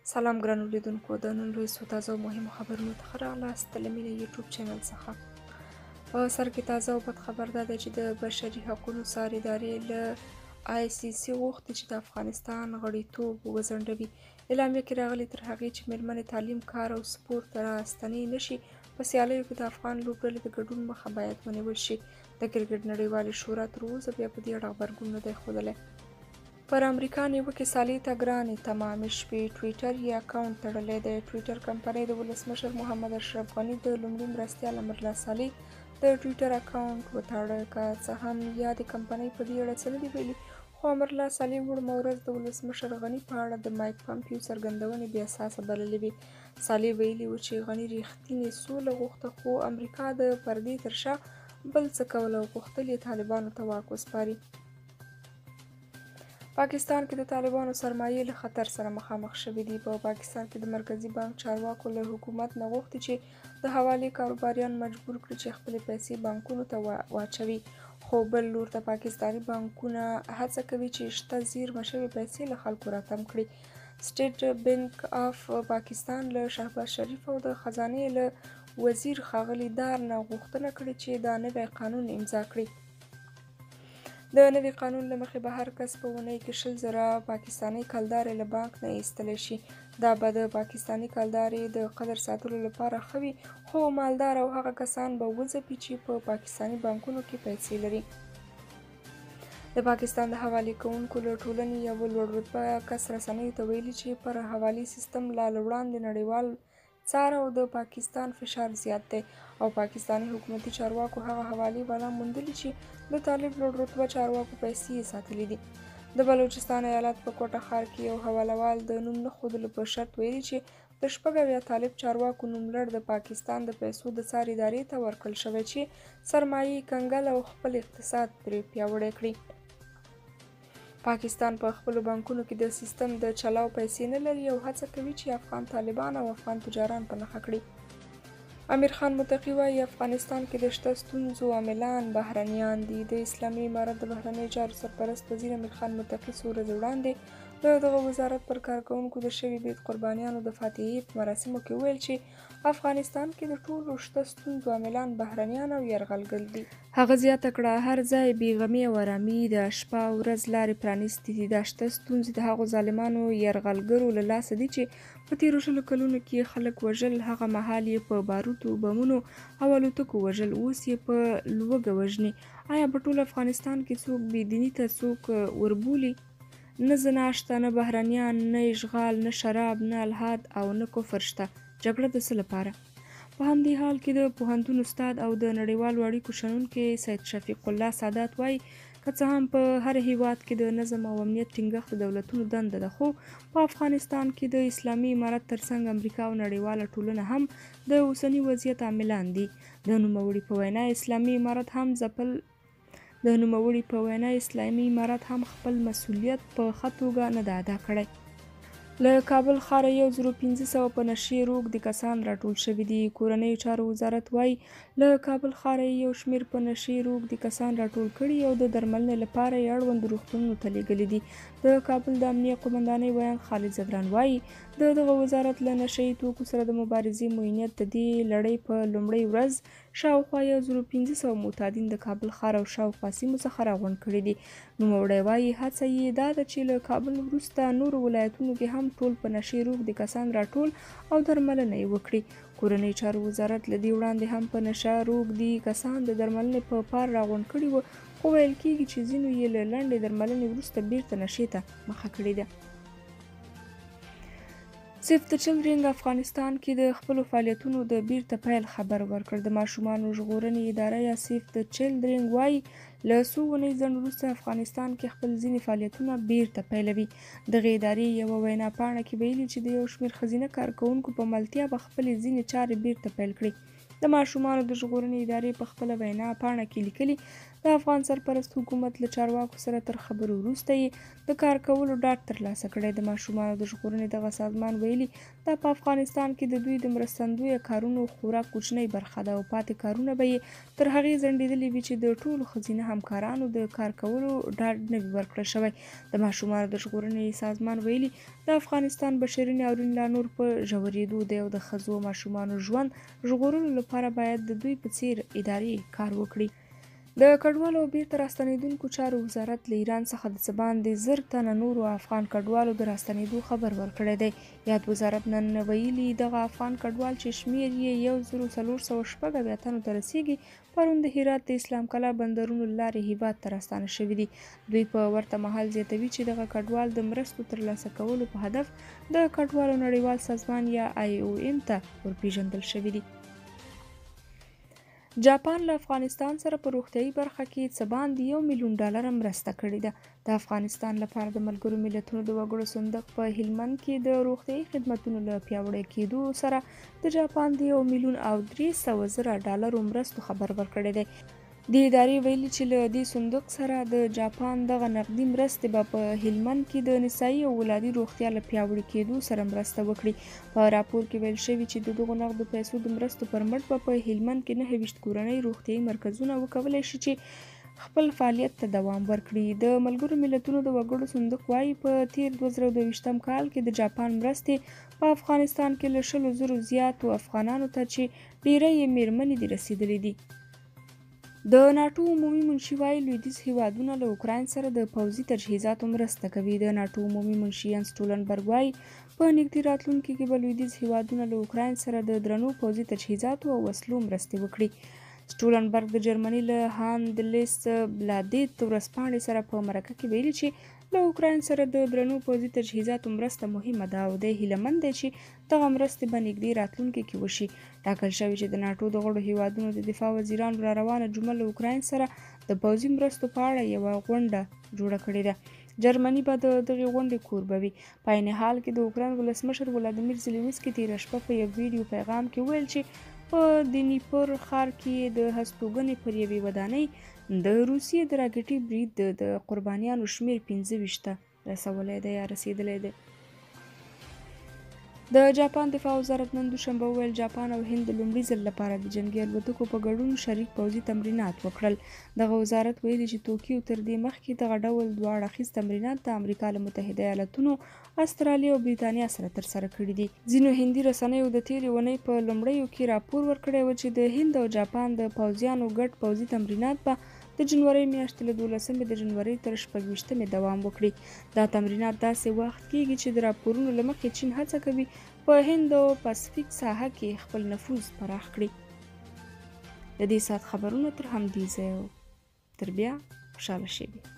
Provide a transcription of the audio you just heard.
سلام ګرانو لیدونکو، د نن ورځې څو تازه او مهمو خبرونو ته ښه راغلاست د لمینه یوټیوب چینل څخه. په سر کې تازه او بد خبر دا ده چې د بشري حقونو څار ادارې له ICC غوښتي چې د افغانستان غړیتوب وځنډوي. اعلامیه کې راغلي تر هغې چې میرمنې تعلیم، کار او سپورت ته راستنې نه شي، په سیالیو کې د افغان لوبډلې د ګډون مخه باید ونیول شي. د کرکټ نړیوالې شورا تر اوسه بیا په دې اړه غبرګون نه دی ښودلی. پر امریکا نیوکې سالې ته ګرانې تمامې شوې. ټویټر یې اکاونټ تړلی دی. ټویټر کمپنۍ د ولسمشر محمد اشرف غني د لومړي مرستیال امرالله صالح د ټویټر اکاونټ وتړه. که څه هم یادې کمپنۍ په دې اړه څه نه دي ویلي، خو امرالله صالح وړمه ورځ د ولسمشر غني په اړه د مایک پمپیو څرګندونې بې اساسه بللې وې. صالح ویلي و چې غني رښتینې سوله غوښته، خو امریکا د پردې تر شا بل څه کول او غوښتل یې طالبانو ته واک وسپاري. پاکستان کې د طالبانو سرمایې له خطر سره مخامخ شوې دي. په پاکستان کې د مرکزي بانک چارواکو له حکومت نه غوښتي چې د حوالې کاروباریان مجبور کړي چې خپلې پیسې بانکونو ته واچوي، خو بل لور ته پاکستاني بانکونه هڅه کوي چې شته زیرمه شوې پیسې له خلکو راتم کړي. سټیټ بینک آف پاکستان له شهباز شریف او د خزانې له وزیر ښاغلي دار نه غوښتنه کړې چې دا نوی قانون امضا کړي. د نوي قانون له مخې به هر کس په اونۍ کې 20,000 پاکستاني کلدارې له بانک نه ایستلی شي. دا به د پاکستاني کلدارې د قدر ساتلو لپاره ښه وي، خو مالدار او هغه کسان به وځپي چې په پاکستاني بانکونو کې پیسې لري. د پاکستان د حوالې کوونکو له ټولنې یو لوړ رتبه کس رسنیو ته ویلي چې پر حوالې سیستم لا له وړاندې نړیوال څار او د پاکستان فشار زیات دی، او پاکستاني حکومتي چارواکو هغه حوالې بالا موندلي چې د طالب لوړ رتبه چارواکو پیسې یې ساتلي دي. د بلوچستان ایالت په کوټه ښار کې یو حوالهوال د نوم نه ښودلو په شرط ویلي چې د 86 طالب چارواکو نوملړ د پاکستان د پیسو د څار ادارې ته ورکړل شوی چې سرمایې کنګل او خپل اقتصاد پرې پیاوړی کړي. پاکستان په خپلو بانکونو کې د سیستم د چلاو پیسې نه لري او هڅه کوي چې افغان طالبان او افغان تجاران په نښه کړي. امیر خان متقي وایي افغانستان کې د شته ستونزو عاملان بهرنیان دي. د اسلامي امارت د بهرنیو چارو سرپرست وزیر امیر خان متقي څو ورځې وړاندې د دغه وزارت پر کارکوونکو د شوي بید قربانیانو د فاتحې په مراسمو کې وویل چې افغانستان کې د ټولو شته ستونزو عاملان بهرنیان او یرغلګر دي. هغه زیاته کړه هر ځای بېغمي او ارامي د شپه او ورځ لارې پرانیستې دي. دا شته ستونزې د هغو ظالمانو یرغلګرو له لاسه دي چې په تېرو 20 کلونو کې خلک وژل، هغه مهال یې په باروتو، بمونو او الوتکو وژل، اوس یې په لوږه وژني. آیا په ټول افغانستان کې څوک بېدیني ته څوک وربولي؟ نه زنا شته، نه بهرنیان، نه اشغال، نه شراب، نه الحاد او نه کفر شته. جګړه د څه لپاره؟ په همدې حال کې د پوهنتون استاد او د نړیوالو اړیکو شنونکی سید شفیق الله سادات وایي که څه هم په هر هیواد کې د نظم او امنیت ټینګښت د دولتونو دنده ده، خو په افغانستان کې د اسلامي امارت ترڅنګ امریکا او نړیواله ټولنه هم د اوسني وضعیت عاملان دي. د نوموړي په وینا اسلامي امارت هم خپل مسؤلیت په ښه توګه نه ده ادا کړی. له کابل ښاره 1500 په نشې روږدي کسان راټول شوي دي. کورنیو چارو وزارت وایي له کابل ښاره یو شمېر په نشې روږدي کسان راټول کړي او د درملنې لپاره یې اړوندو روغتونونو ته لېږلي دي. د کابل د امنیه قومندانۍ ویان خالد زدران وایي د دغه وزارت له نشه یي توکو سره د مبارزې معینیت د دې لړۍ په لومړۍ ورځ شاوخوا 1500 معتادین د کابل ښار او شاوخوا سیمو څخه راغونډ کړي دي. نوموړی وایي هڅه یې دا ده چې له کابل وروسته نورو ولایتونو کې هم ټول په نشې روږدي کسان راټول او درملنه یې وکړي. کورنیو چارو وزارت له دې وړاندې هم په نشه روږدي کسان د درملنې په پار راغونډ کړي وو، خو ویل کېږي چې ځینو یې له لنډې درملنې وروسته بیرته نشې ته مخه کړې ده. سیف د چلډرن افغانستان کې د خپلو فعالیتونو د بیرته پیل خبر ورکړ. د ماشومانو ژغورنې اداره یا سیف د چلډرن وایي له څو اونۍ ځنډ وروسته افغانستان کې خپل ځینې فعالیتونه بیرته پیلوي. دغې ادارې یوه وینا پاڼه کې ویلي چې د یو شمېر ښځینه کارکوونکو په ملتیا به خپلې ځینې چارې بیرته پیل کړي. د ماشومانو د ژغورنې ادارې په خپله وینا پاڼه کې لیکلي د افغان سرپرست حکومت له چارواکو سره تر خبرو وروسته یې د کار کولو ډاډ ترلاسه کړی. د ماشومانو د ژغورنې دغه سازمان ویلي دا په افغانستان کې د دوی د مرستندویه کارونو خورا کوچنۍ برخه ده او پاتې کارونه به یې تر هغې ځنډېدلي وي چې د ټولو ښځینه همکارانو د کار کولو ډاډ نه وي ورکړل شوی. د ماشومانو د ژغورنې سازمان ویلي د افغانستان بشري ناورین لا نور په ژورېدو دی او د ښځو او ماشومانو ژوند ژغورلو لپاره باید د دوی په څیر ادارې کار وکړي. د کډوالو او بیرته راستنېدونکو چارو وزارت له ایران څخه د څه باندې 1000 تنه نورو افغان کډوالو د راستنېدو خبر ورکړی دی. یاد وزارت نن ویلي دغه افغان کډوال چې شمېر یې 1486 تنو ته رسیږي پرون د هرات د اسلام کلا بندرونو له لارې هیواد ته راستانه شوي دي. دوی په ورته مهال زیاتوي چې دغه کډوال د مرستو ترلاسه کولو په هدف د کډوالو نړیوال سازمان یا IOM ته ورپېژندل شوي دي. جاپان له افغانستان سره په روغتیايي برخه کې څه باندې $1 میلیون مرسته کړې ده. د افغانستان لپاره د ملګرو ملتونو د وګړو صندوق په هلمند کې د روغتیايي خدمتونو له پیاوړي کېدو سره د جاپان د $1,300,000 مرستو خبر ورکړی دی. د ادارې ویلي چې له دې صندوق سره د جاپان دغه نقدي مرستې به په هلمند کې د نسایي او ولادي روغتیا له پیاوړي کېدو سره مرسته وکړي. په راپور کې ویل شوي چې د دغو نقدو پیسو د مرستو پر مټ به په هلمند کې 29 کورنۍ روغتیايي مرکزونه وکولی شي چې خپل فعالیت ته دوام ورکړي. د ملګرو ملتونو د وګړو صندوق وایي په تیر 2022 کال کې د جاپان مرستې په افغانستان کې له 100,000 زیاتو افغانانو ته چې ډیری یې میرمنې دي رسیدلې دي. د ناټو عمومي منشي وایي لویدیځ هیوادونه له اوکراین سره د پوځي تجهیزاتو مرسته کوي. د ناټو عمومي منشي ینس سټولنبرګ وایي په نږدې راتلونکي کې به لویدیځ هیوادونه له اوکراین سره د درنو پوځي تجهیزاتو او وسلو مرستې وکړي. سټولنبرګ د جرمني له هاندلیس بلادیت ورځپاڼې سره په مرکه کې ویلي چې له اوکراین سره د درنو پوځي تجهیزاتو مرسته مهمه ده او دی هیله مند دی چې دغه مرستې به نږدې راتلونکي کې وشي. ټاکل شوي چې د ناټو د غړو هیوادونو د دفاع وزیرانو را روانه جمعه له اوکراین سره د پوځي مرستو په اړه یوه غونډه جوړه کړې ده. جرمني به د دغې غونډې کوربه وي. په عین حال کې د اوکراین ولسمشر ولادیمیر زیلنسکي تېره شپه په یو ویډیو پیغام کې ویل چې په دنیپر ښار کې د هستوګنې پر یوې ودانۍ د روسیې د راکټي برید د قربانیانو شمېر 25 ته رسولی دی یا رسیدلی دی. د جاپان دفاع وزارت نن دوشنبه وویل جاپان او هند د لومړي ځل لپاره د جنګي الوتکو په ګډون شریک پوځي تمرینات وکړل. دغه وزارت ویلي چې توکیو تر دې مخکې دغه ډول دوه اړخیز تمرینات د امریکا له متحده ایالتونو، استرالیا او بریتانیا سره ترسره کړي دي. ځینو هندي رسنیو د تېرې اونۍ په لومړیو کې راپور ورکړی و چې د هند او جاپان د پوځیانو ګډ پوځي تمرینات به د جنورۍ میاشتې له 12 د جنورۍ تر 26 دوام وکړي. دا تمرینات داسې وخت کیږي چې د راپورونو له مخې چین هڅه کوي په هند او پاسفیک ساحه کې خپل نفوذ پراخ کړي. د دې ساعت خبرونه تر همدې ځایه تر بیا خوشحاله شئ.